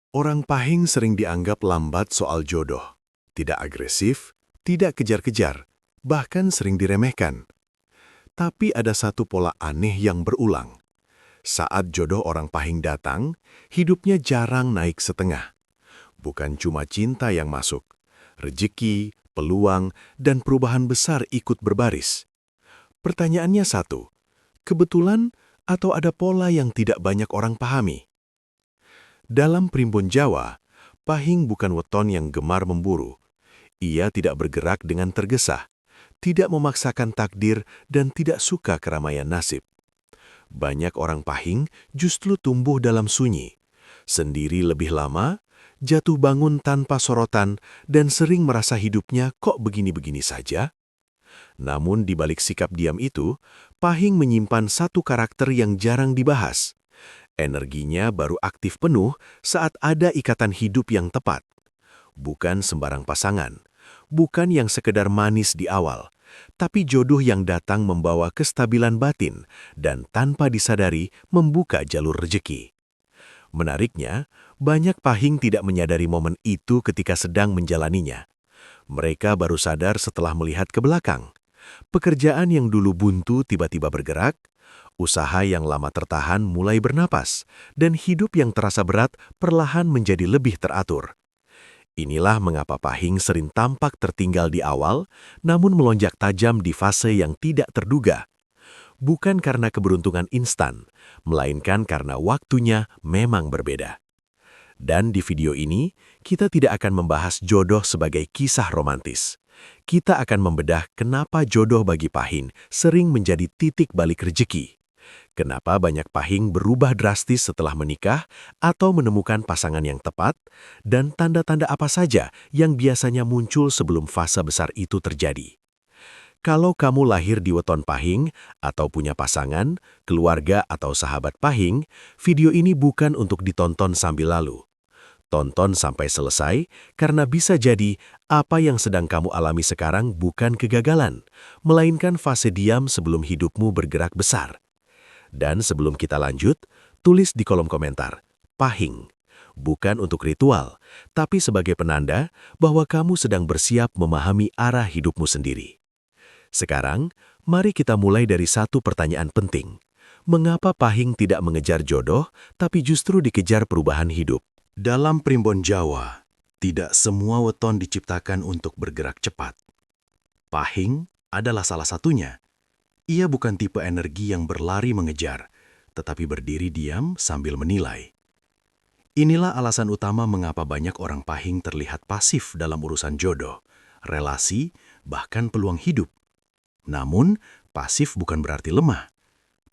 Orang Pahing sering dianggap lambat soal jodoh, tidak agresif, tidak kejar-kejar, bahkan sering diremehkan. Tapi ada satu pola aneh yang berulang. Saat jodoh orang Pahing datang, hidupnya jarang naik setengah. Bukan cuma cinta yang masuk, rejeki, peluang, dan perubahan besar ikut berbaris. Pertanyaannya satu, kebetulan atau ada pola yang tidak banyak orang pahami? Dalam Primbon Jawa, Pahing bukan weton yang gemar memburu. Ia tidak bergerak dengan tergesa, tidak memaksakan takdir, dan tidak suka keramaian nasib. Banyak orang Pahing justru tumbuh dalam sunyi, sendiri lebih lama, jatuh bangun tanpa sorotan, dan sering merasa hidupnya kok begini-begini saja. Namun di balik sikap diam itu, Pahing menyimpan satu karakter yang jarang dibahas. Energinya baru aktif penuh saat ada ikatan hidup yang tepat. Bukan sembarang pasangan, bukan yang sekedar manis di awal, tapi jodoh yang datang membawa kestabilan batin dan tanpa disadari membuka jalur rejeki. Menariknya, banyak Pahing tidak menyadari momen itu ketika sedang menjalaninya. Mereka baru sadar setelah melihat ke belakang. Pekerjaan yang dulu buntu tiba-tiba bergerak, usaha yang lama tertahan mulai bernapas, dan hidup yang terasa berat perlahan menjadi lebih teratur. Inilah mengapa Pahing sering tampak tertinggal di awal, namun melonjak tajam di fase yang tidak terduga. Bukan karena keberuntungan instan, melainkan karena waktunya memang berbeda. Dan di video ini, kita tidak akan membahas jodoh sebagai kisah romantis. Kita akan membedah kenapa jodoh bagi Pahing sering menjadi titik balik rejeki. Kenapa banyak Pahing berubah drastis setelah menikah atau menemukan pasangan yang tepat, dan tanda-tanda apa saja yang biasanya muncul sebelum fase besar itu terjadi. Kalau kamu lahir di weton Pahing, atau punya pasangan, keluarga, atau sahabat Pahing, video ini bukan untuk ditonton sambil lalu. Tonton sampai selesai, karena bisa jadi apa yang sedang kamu alami sekarang bukan kegagalan, melainkan fase diam sebelum hidupmu bergerak besar. Dan sebelum kita lanjut, tulis di kolom komentar, Pahing. Bukan untuk ritual, tapi sebagai penanda bahwa kamu sedang bersiap memahami arah hidupmu sendiri. Sekarang, mari kita mulai dari satu pertanyaan penting. Mengapa Pahing tidak mengejar jodoh, tapi justru dikejar perubahan hidup? Dalam Primbon Jawa, tidak semua weton diciptakan untuk bergerak cepat. Pahing adalah salah satunya. Ia bukan tipe energi yang berlari mengejar, tetapi berdiri diam sambil menilai. Inilah alasan utama mengapa banyak orang Pahing terlihat pasif dalam urusan jodoh, relasi, bahkan peluang hidup. Namun, pasif bukan berarti lemah.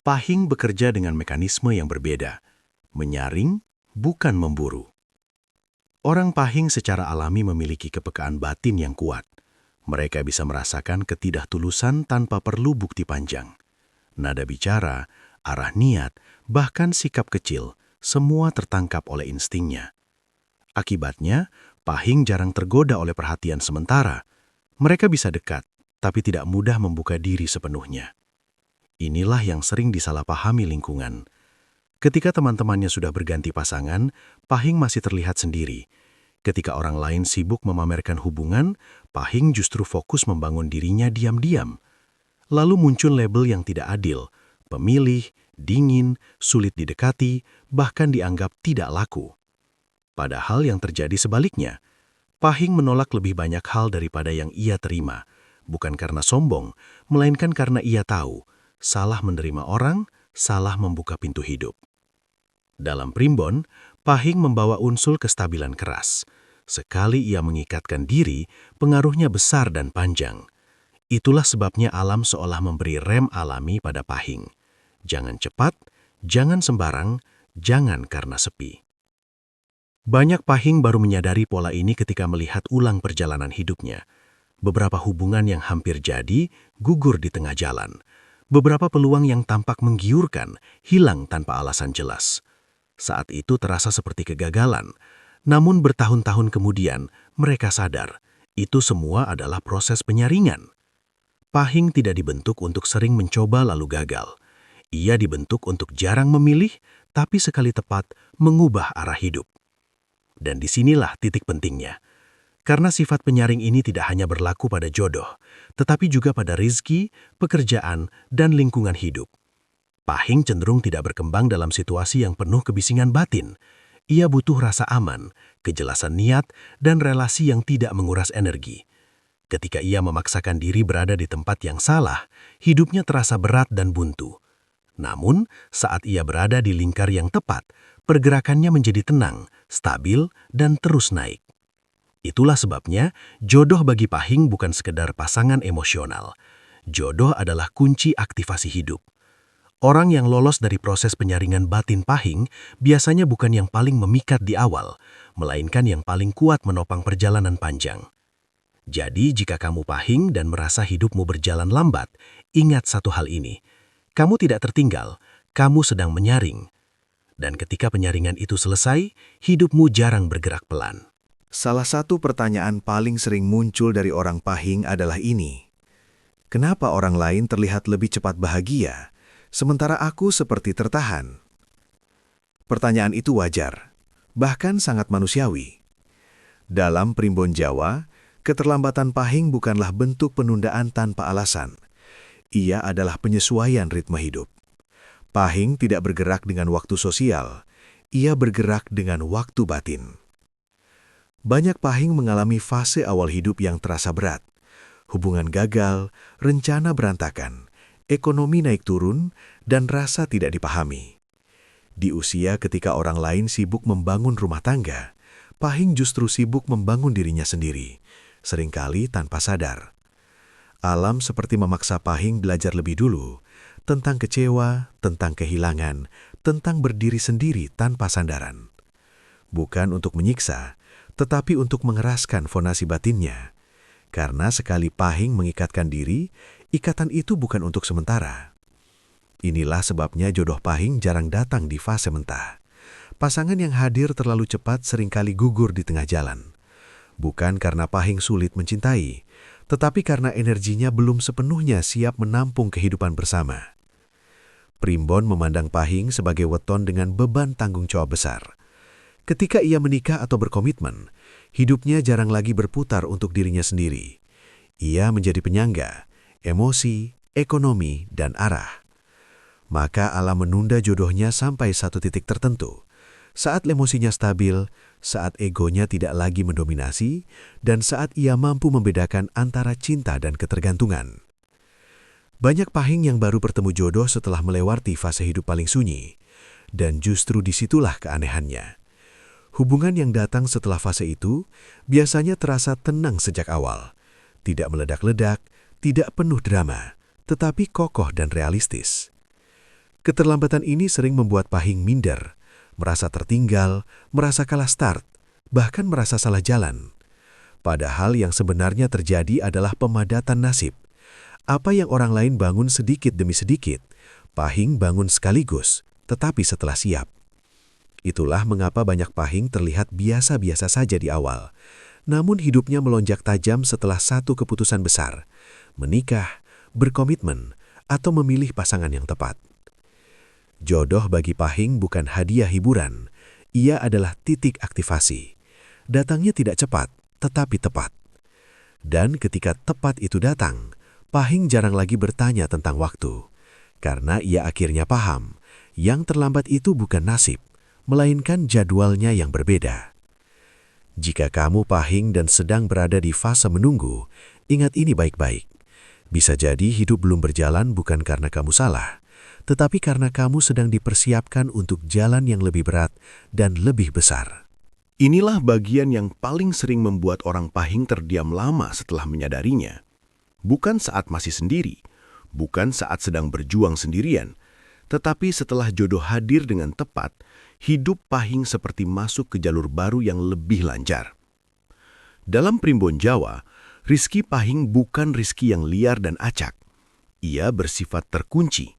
Pahing bekerja dengan mekanisme yang berbeda, menyaring, bukan memburu. Orang Pahing secara alami memiliki kepekaan batin yang kuat. Mereka bisa merasakan ketidaktulusan tanpa perlu bukti panjang. Nada bicara, arah niat, bahkan sikap kecil, semua tertangkap oleh instingnya. Akibatnya, Pahing jarang tergoda oleh perhatian sementara. Mereka bisa dekat, tapi tidak mudah membuka diri sepenuhnya. Inilah yang sering disalahpahami lingkungan. Ketika teman-temannya sudah berganti pasangan, Pahing masih terlihat sendiri. Ketika orang lain sibuk memamerkan hubungan, Pahing justru fokus membangun dirinya diam-diam. Lalu muncul label yang tidak adil, pemilih, dingin, sulit didekati, bahkan dianggap tidak laku. Padahal yang terjadi sebaliknya, Pahing menolak lebih banyak hal daripada yang ia terima, bukan karena sombong, melainkan karena ia tahu, salah menerima orang, salah membuka pintu hidup. Dalam Primbon, Pahing membawa unsur kestabilan keras. Sekali ia mengikatkan diri, pengaruhnya besar dan panjang. Itulah sebabnya alam seolah memberi rem alami pada Pahing. Jangan cepat, jangan sembarang, jangan karena sepi. Banyak Pahing baru menyadari pola ini ketika melihat ulang perjalanan hidupnya. Beberapa hubungan yang hampir jadi, gugur di tengah jalan. Beberapa peluang yang tampak menggiurkan, hilang tanpa alasan jelas. Saat itu terasa seperti kegagalan. Namun bertahun-tahun kemudian, mereka sadar, itu semua adalah proses penyaringan. Pahing tidak dibentuk untuk sering mencoba lalu gagal. Ia dibentuk untuk jarang memilih, tapi sekali tepat mengubah arah hidup. Dan disinilah titik pentingnya. Karena sifat penyaring ini tidak hanya berlaku pada jodoh, tetapi juga pada rizki, pekerjaan, dan lingkungan hidup. Pahing cenderung tidak berkembang dalam situasi yang penuh kebisingan batin. Ia butuh rasa aman, kejelasan niat, dan relasi yang tidak menguras energi. Ketika ia memaksakan diri berada di tempat yang salah, hidupnya terasa berat dan buntu. Namun, saat ia berada di lingkar yang tepat, pergerakannya menjadi tenang, stabil, dan terus naik. Itulah sebabnya, jodoh bagi Pahing bukan sekedar pasangan emosional. Jodoh adalah kunci aktivasi hidup. Orang yang lolos dari proses penyaringan batin Pahing biasanya bukan yang paling memikat di awal, melainkan yang paling kuat menopang perjalanan panjang. Jadi, jika kamu Pahing dan merasa hidupmu berjalan lambat, ingat satu hal ini. Kamu tidak tertinggal, kamu sedang menyaring. Dan ketika penyaringan itu selesai, hidupmu jarang bergerak pelan. Salah satu pertanyaan paling sering muncul dari orang Pahing adalah ini. Kenapa orang lain terlihat lebih cepat bahagia, sementara aku seperti tertahan? Pertanyaan itu wajar, bahkan sangat manusiawi. Dalam Primbon Jawa, keterlambatan Pahing bukanlah bentuk penundaan tanpa alasan. Ia adalah penyesuaian ritme hidup. Pahing tidak bergerak dengan waktu sosial, ia bergerak dengan waktu batin. Banyak Pahing mengalami fase awal hidup yang terasa berat. Hubungan gagal, rencana berantakan, ekonomi naik turun, dan rasa tidak dipahami. Di usia ketika orang lain sibuk membangun rumah tangga, Pahing justru sibuk membangun dirinya sendiri, seringkali tanpa sadar. Alam seperti memaksa Pahing belajar lebih dulu, tentang kecewa, tentang kehilangan, tentang berdiri sendiri tanpa sandaran. Bukan untuk menyiksa, tetapi untuk mengeraskan fondasi batinnya. Karena sekali Pahing mengikatkan diri, ikatan itu bukan untuk sementara. Inilah sebabnya jodoh Pahing jarang datang di fase mentah. Pasangan yang hadir terlalu cepat seringkali gugur di tengah jalan. Bukan karena Pahing sulit mencintai, tetapi karena energinya belum sepenuhnya siap menampung kehidupan bersama. Primbon memandang Pahing sebagai weton dengan beban tanggung jawab besar. Ketika ia menikah atau berkomitmen, hidupnya jarang lagi berputar untuk dirinya sendiri. Ia menjadi penyangga, emosi, ekonomi, dan arah. Maka alam menunda jodohnya sampai satu titik tertentu. Saat emosinya stabil, saat egonya tidak lagi mendominasi, dan saat ia mampu membedakan antara cinta dan ketergantungan. Banyak Pahing yang baru bertemu jodoh setelah melewati fase hidup paling sunyi. Dan justru disitulah keanehannya. Hubungan yang datang setelah fase itu biasanya terasa tenang sejak awal. Tidak meledak-ledak, tidak penuh drama, tetapi kokoh dan realistis. Keterlambatan ini sering membuat Pahing minder, merasa tertinggal, merasa kalah start, bahkan merasa salah jalan. Padahal yang sebenarnya terjadi adalah pemadatan nasib. Apa yang orang lain bangun sedikit demi sedikit, Pahing bangun sekaligus, tetapi setelah siap. Itulah mengapa banyak Pahing terlihat biasa-biasa saja di awal. Namun hidupnya melonjak tajam setelah satu keputusan besar, menikah, berkomitmen, atau memilih pasangan yang tepat. Jodoh bagi Pahing bukan hadiah hiburan, ia adalah titik aktivasi. Datangnya tidak cepat, tetapi tepat. Dan ketika tepat itu datang, Pahing jarang lagi bertanya tentang waktu. Karena ia akhirnya paham, yang terlambat itu bukan nasib, melainkan jadwalnya yang berbeda. Jika kamu Pahing dan sedang berada di fase menunggu, ingat ini baik-baik. Bisa jadi hidup belum berjalan bukan karena kamu salah, tetapi karena kamu sedang dipersiapkan untuk jalan yang lebih berat dan lebih besar. Inilah bagian yang paling sering membuat orang Pahing terdiam lama setelah menyadarinya. Bukan saat masih sendiri, bukan saat sedang berjuang sendirian, tetapi setelah jodoh hadir dengan tepat, hidup Pahing seperti masuk ke jalur baru yang lebih lancar. Dalam Primbon Jawa, rizki Pahing bukan rizki yang liar dan acak. Ia bersifat terkunci.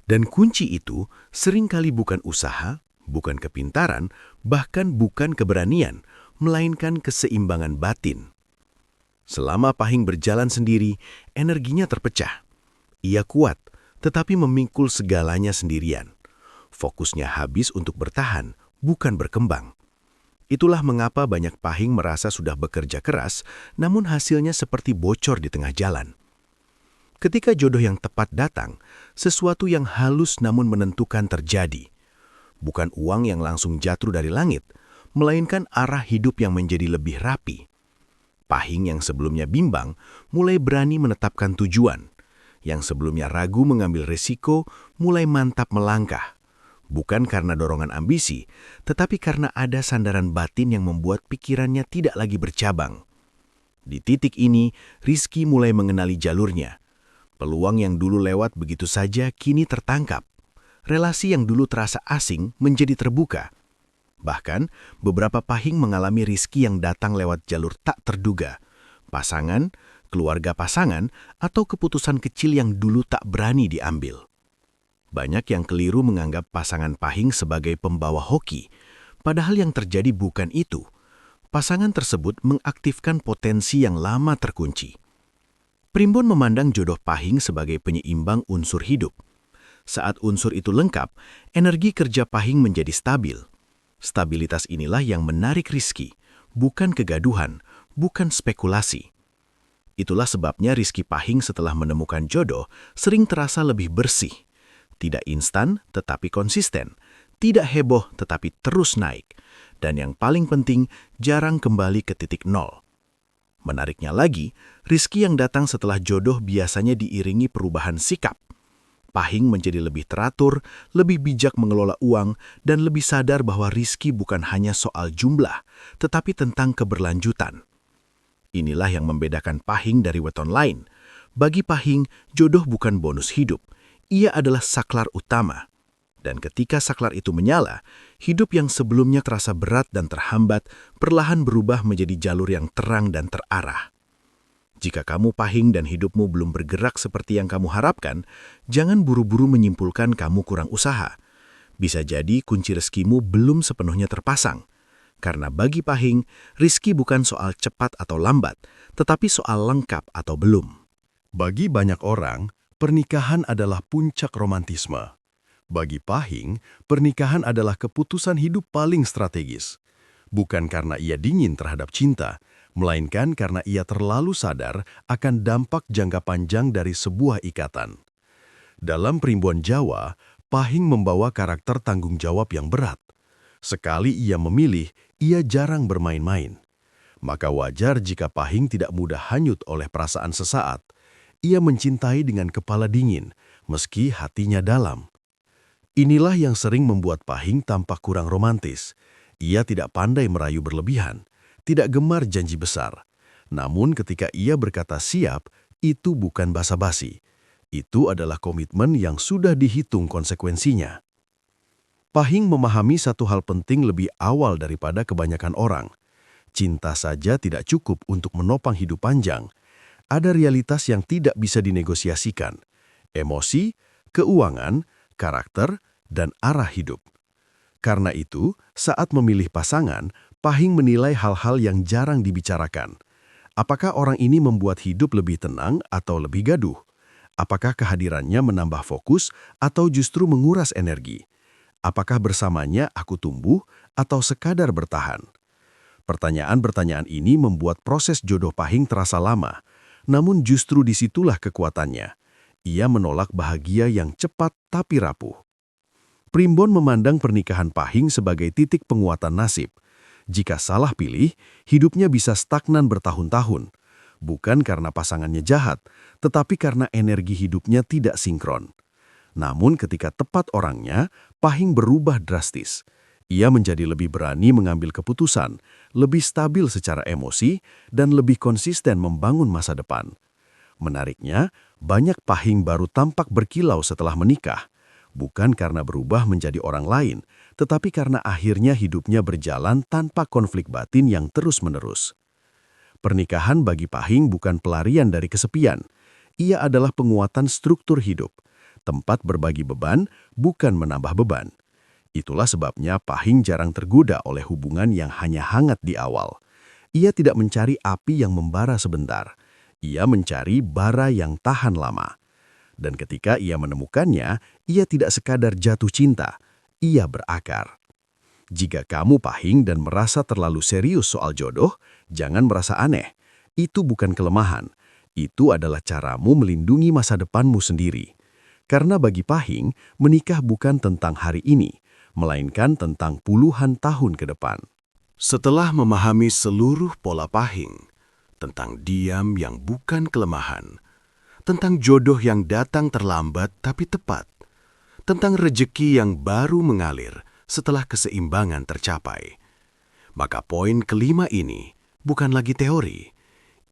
Dan kunci itu seringkali bukan usaha, bukan kepintaran, bahkan bukan keberanian, melainkan keseimbangan batin. Selama Pahing berjalan sendiri, energinya terpecah. Ia kuat, tetapi memikul segalanya sendirian. Fokusnya habis untuk bertahan, bukan berkembang. Itulah mengapa banyak Pahing merasa sudah bekerja keras, namun hasilnya seperti bocor di tengah jalan. Ketika jodoh yang tepat datang, sesuatu yang halus namun menentukan terjadi. Bukan uang yang langsung jatuh dari langit, melainkan arah hidup yang menjadi lebih rapi. Pahing yang sebelumnya bimbang mulai berani menetapkan tujuan. Yang sebelumnya ragu mengambil risiko mulai mantap melangkah. Bukan karena dorongan ambisi, tetapi karena ada sandaran batin yang membuat pikirannya tidak lagi bercabang. Di titik ini, Rizky mulai mengenali jalurnya. Peluang yang dulu lewat begitu saja kini tertangkap. Relasi yang dulu terasa asing menjadi terbuka. Bahkan, beberapa Pahing mengalami Rizky yang datang lewat jalur tak terduga. Pasangan, keluarga pasangan, atau keputusan kecil yang dulu tak berani diambil. Banyak yang keliru menganggap pasangan Pahing sebagai pembawa hoki, padahal yang terjadi bukan itu. Pasangan tersebut mengaktifkan potensi yang lama terkunci. Primbon memandang jodoh Pahing sebagai penyeimbang unsur hidup. Saat unsur itu lengkap, energi kerja Pahing menjadi stabil. Stabilitas inilah yang menarik Rizky, bukan kegaduhan, bukan spekulasi. Itulah sebabnya Rizky Pahing setelah menemukan jodoh sering terasa lebih bersih. Tidak instan, tetapi konsisten. Tidak heboh, tetapi terus naik. Dan yang paling penting, jarang kembali ke titik nol. Menariknya lagi, Rizky yang datang setelah jodoh biasanya diiringi perubahan sikap. Pahing menjadi lebih teratur, lebih bijak mengelola uang, dan lebih sadar bahwa Rizky bukan hanya soal jumlah, tetapi tentang keberlanjutan. Inilah yang membedakan Pahing dari weton lain. Bagi Pahing, jodoh bukan bonus hidup. Ia adalah saklar utama. Dan ketika saklar itu menyala, hidup yang sebelumnya terasa berat dan terhambat perlahan berubah menjadi jalur yang terang dan terarah. Jika kamu Pahing dan hidupmu belum bergerak seperti yang kamu harapkan, jangan buru-buru menyimpulkan kamu kurang usaha. Bisa jadi kunci rezekimu belum sepenuhnya terpasang. Karena bagi Pahing, rezeki bukan soal cepat atau lambat, tetapi soal lengkap atau belum. Bagi banyak orang, pernikahan adalah puncak romantisme. Bagi Pahing, pernikahan adalah keputusan hidup paling strategis. Bukan karena ia dingin terhadap cinta, melainkan karena ia terlalu sadar akan dampak jangka panjang dari sebuah ikatan. Dalam Primbon Jawa, Pahing membawa karakter tanggung jawab yang berat. Sekali ia memilih, ia jarang bermain-main. Maka wajar jika Pahing tidak mudah hanyut oleh perasaan sesaat. Ia mencintai dengan kepala dingin, meski hatinya dalam. Inilah yang sering membuat Pahing tampak kurang romantis. Ia tidak pandai merayu berlebihan, tidak gemar janji besar. Namun ketika ia berkata siap, itu bukan basa-basi. Itu adalah komitmen yang sudah dihitung konsekuensinya. Pahing memahami satu hal penting lebih awal daripada kebanyakan orang. Cinta saja tidak cukup untuk menopang hidup panjang. Ada realitas yang tidak bisa dinegosiasikan. Emosi, keuangan, karakter, dan arah hidup. Karena itu, saat memilih pasangan, Pahing menilai hal-hal yang jarang dibicarakan. Apakah orang ini membuat hidup lebih tenang atau lebih gaduh? Apakah kehadirannya menambah fokus atau justru menguras energi? Apakah bersamanya aku tumbuh atau sekadar bertahan? Pertanyaan-pertanyaan ini membuat proses jodoh Pahing terasa lama, namun justru disitulah kekuatannya. Ia menolak bahagia yang cepat tapi rapuh. Primbon memandang pernikahan Pahing sebagai titik penguatan nasib. Jika salah pilih, hidupnya bisa stagnan bertahun-tahun. Bukan karena pasangannya jahat, tetapi karena energi hidupnya tidak sinkron. Namun ketika tepat orangnya, Pahing berubah drastis. Ia menjadi lebih berani mengambil keputusan, lebih stabil secara emosi, dan lebih konsisten membangun masa depan. Menariknya, banyak Pahing baru tampak berkilau setelah menikah, bukan karena berubah menjadi orang lain, tetapi karena akhirnya hidupnya berjalan tanpa konflik batin yang terus-menerus. Pernikahan bagi Pahing bukan pelarian dari kesepian. Ia adalah penguatan struktur hidup, tempat berbagi beban, bukan menambah beban. Itulah sebabnya Pahing jarang tergoda oleh hubungan yang hanya hangat di awal. Ia tidak mencari api yang membara sebentar. Ia mencari bara yang tahan lama. Dan ketika ia menemukannya, ia tidak sekadar jatuh cinta, ia berakar. Jika kamu pahing dan merasa terlalu serius soal jodoh, jangan merasa aneh. Itu bukan kelemahan. Itu adalah caramu melindungi masa depanmu sendiri. Karena bagi pahing, menikah bukan tentang hari ini, melainkan tentang puluhan tahun ke depan. Setelah memahami seluruh pola pahing, tentang diam yang bukan kelemahan, tentang jodoh yang datang terlambat tapi tepat, tentang rejeki yang baru mengalir setelah keseimbangan tercapai, maka poin kelima ini bukan lagi teori,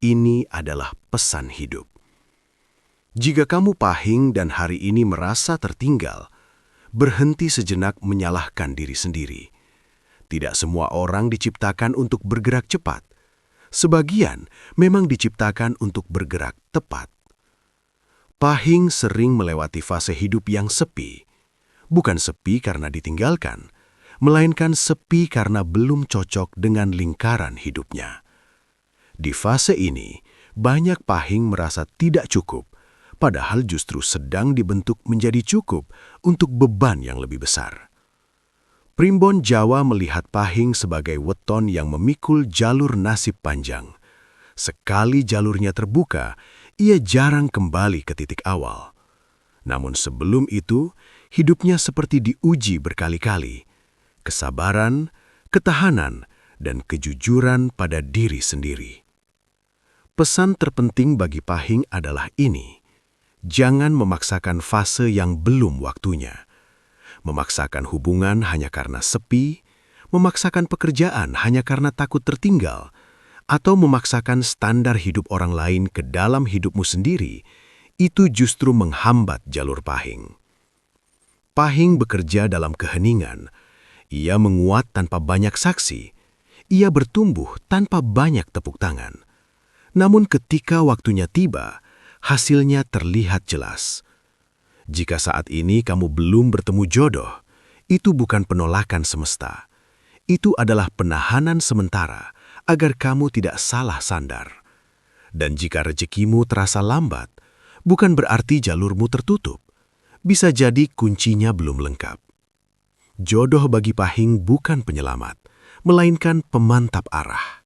ini adalah pesan hidup. Jika kamu pahing dan hari ini merasa tertinggal, berhenti sejenak menyalahkan diri sendiri. Tidak semua orang diciptakan untuk bergerak cepat. Sebagian memang diciptakan untuk bergerak tepat. Pahing sering melewati fase hidup yang sepi. Bukan sepi karena ditinggalkan, melainkan sepi karena belum cocok dengan lingkaran hidupnya. Di fase ini, banyak pahing merasa tidak cukup, padahal justru sedang dibentuk menjadi cukup untuk beban yang lebih besar. Primbon Jawa melihat pahing sebagai weton yang memikul jalur nasib panjang. Sekali jalurnya terbuka, ia jarang kembali ke titik awal. Namun sebelum itu, hidupnya seperti diuji berkali-kali. Kesabaran, ketahanan, dan kejujuran pada diri sendiri. Pesan terpenting bagi pahing adalah ini. Jangan memaksakan fase yang belum waktunya. Memaksakan hubungan hanya karena sepi, memaksakan pekerjaan hanya karena takut tertinggal, atau memaksakan standar hidup orang lain ke dalam hidupmu sendiri, itu justru menghambat jalur pahing. Pahing bekerja dalam keheningan. Ia menguat tanpa banyak saksi. Ia bertumbuh tanpa banyak tepuk tangan. Namun ketika waktunya tiba, hasilnya terlihat jelas. Jika saat ini kamu belum bertemu jodoh, itu bukan penolakan semesta. Itu adalah penahanan sementara agar kamu tidak salah sandar. Dan jika rezekimu terasa lambat, bukan berarti jalurmu tertutup. Bisa jadi kuncinya belum lengkap. Jodoh bagi pahing bukan penyelamat, melainkan pemantap arah.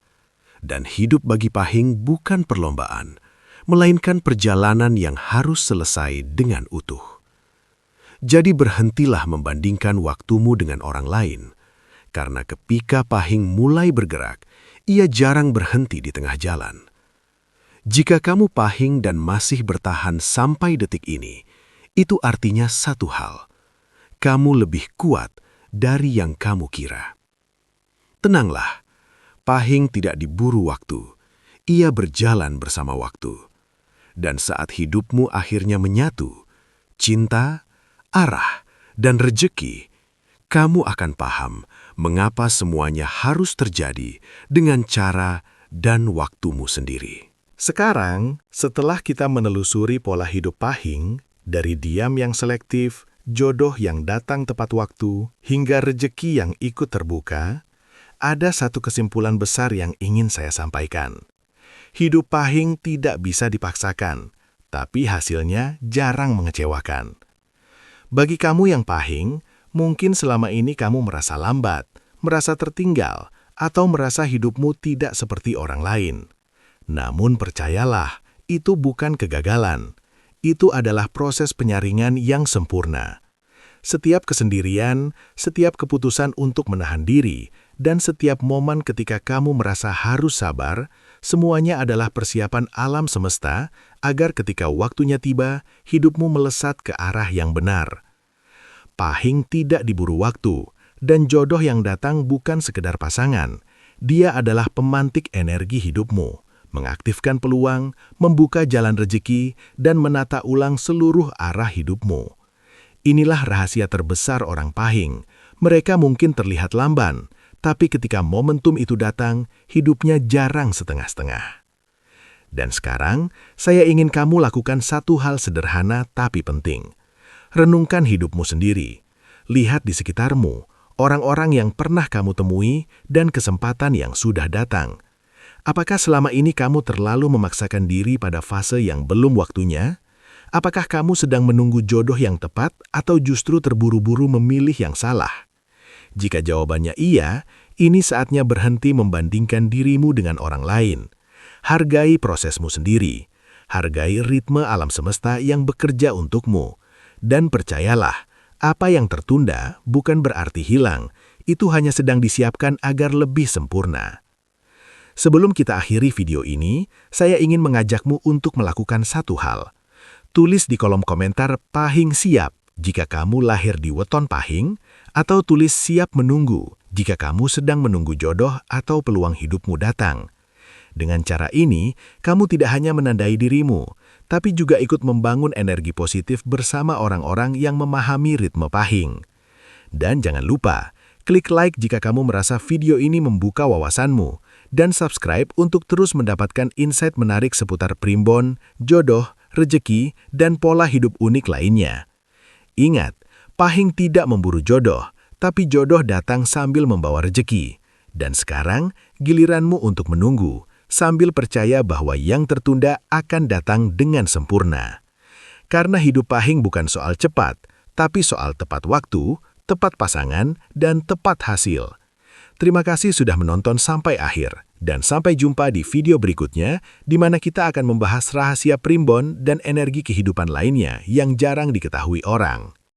Dan hidup bagi pahing bukan perlombaan, melainkan perjalanan yang harus selesai dengan utuh. Jadi berhentilah membandingkan waktumu dengan orang lain, karena ketika pahing mulai bergerak, ia jarang berhenti di tengah jalan. Jika kamu pahing dan masih bertahan sampai detik ini, itu artinya satu hal, kamu lebih kuat dari yang kamu kira. Tenanglah, pahing tidak diburu waktu, ia berjalan bersama waktu. Dan saat hidupmu akhirnya menyatu, cinta, arah, dan rejeki, kamu akan paham mengapa semuanya harus terjadi dengan cara dan waktumu sendiri. Sekarang, setelah kita menelusuri pola hidup pahing, dari diam yang selektif, jodoh yang datang tepat waktu, hingga rejeki yang ikut terbuka, ada satu kesimpulan besar yang ingin saya sampaikan. Hidup pahing tidak bisa dipaksakan, tapi hasilnya jarang mengecewakan. Bagi kamu yang pahing, mungkin selama ini kamu merasa lambat, merasa tertinggal, atau merasa hidupmu tidak seperti orang lain. Namun percayalah, itu bukan kegagalan. Itu adalah proses penyaringan yang sempurna. Setiap kesendirian, setiap keputusan untuk menahan diri, dan setiap momen ketika kamu merasa harus sabar, semuanya adalah persiapan alam semesta agar ketika waktunya tiba, hidupmu melesat ke arah yang benar. Pahing tidak diburu waktu, dan jodoh yang datang bukan sekedar pasangan. Dia adalah pemantik energi hidupmu, mengaktifkan peluang, membuka jalan rezeki, dan menata ulang seluruh arah hidupmu. Inilah rahasia terbesar orang pahing. Mereka mungkin terlihat lamban, tapi ketika momentum itu datang, hidupnya jarang setengah-setengah. Dan sekarang, saya ingin kamu lakukan satu hal sederhana tapi penting. Renungkan hidupmu sendiri. Lihat di sekitarmu, orang-orang yang pernah kamu temui dan kesempatan yang sudah datang. Apakah selama ini kamu terlalu memaksakan diri pada fase yang belum waktunya? Apakah kamu sedang menunggu jodoh yang tepat atau justru terburu-buru memilih yang salah? Jika jawabannya iya, ini saatnya berhenti membandingkan dirimu dengan orang lain. Hargai prosesmu sendiri. Hargai ritme alam semesta yang bekerja untukmu. Dan percayalah, apa yang tertunda bukan berarti hilang. Itu hanya sedang disiapkan agar lebih sempurna. Sebelum kita akhiri video ini, saya ingin mengajakmu untuk melakukan satu hal. Tulis di kolom komentar Pahing siap jika kamu lahir di weton Pahing, atau tulis siap menunggu jika kamu sedang menunggu jodoh atau peluang hidupmu datang. Dengan cara ini, kamu tidak hanya menandai dirimu, tapi juga ikut membangun energi positif bersama orang-orang yang memahami ritme Pahing. Dan jangan lupa, klik like jika kamu merasa video ini membuka wawasanmu, dan subscribe untuk terus mendapatkan insight menarik seputar primbon, jodoh, rejeki, dan pola hidup unik lainnya. Ingat, Pahing tidak memburu jodoh, tapi jodoh datang sambil membawa rejeki. Dan sekarang, giliranmu untuk menunggu, sambil percaya bahwa yang tertunda akan datang dengan sempurna. Karena hidup Pahing bukan soal cepat, tapi soal tepat waktu, tepat pasangan, dan tepat hasil. Terima kasih sudah menonton sampai akhir, dan sampai jumpa di video berikutnya, di mana kita akan membahas rahasia primbon dan energi kehidupan lainnya yang jarang diketahui orang.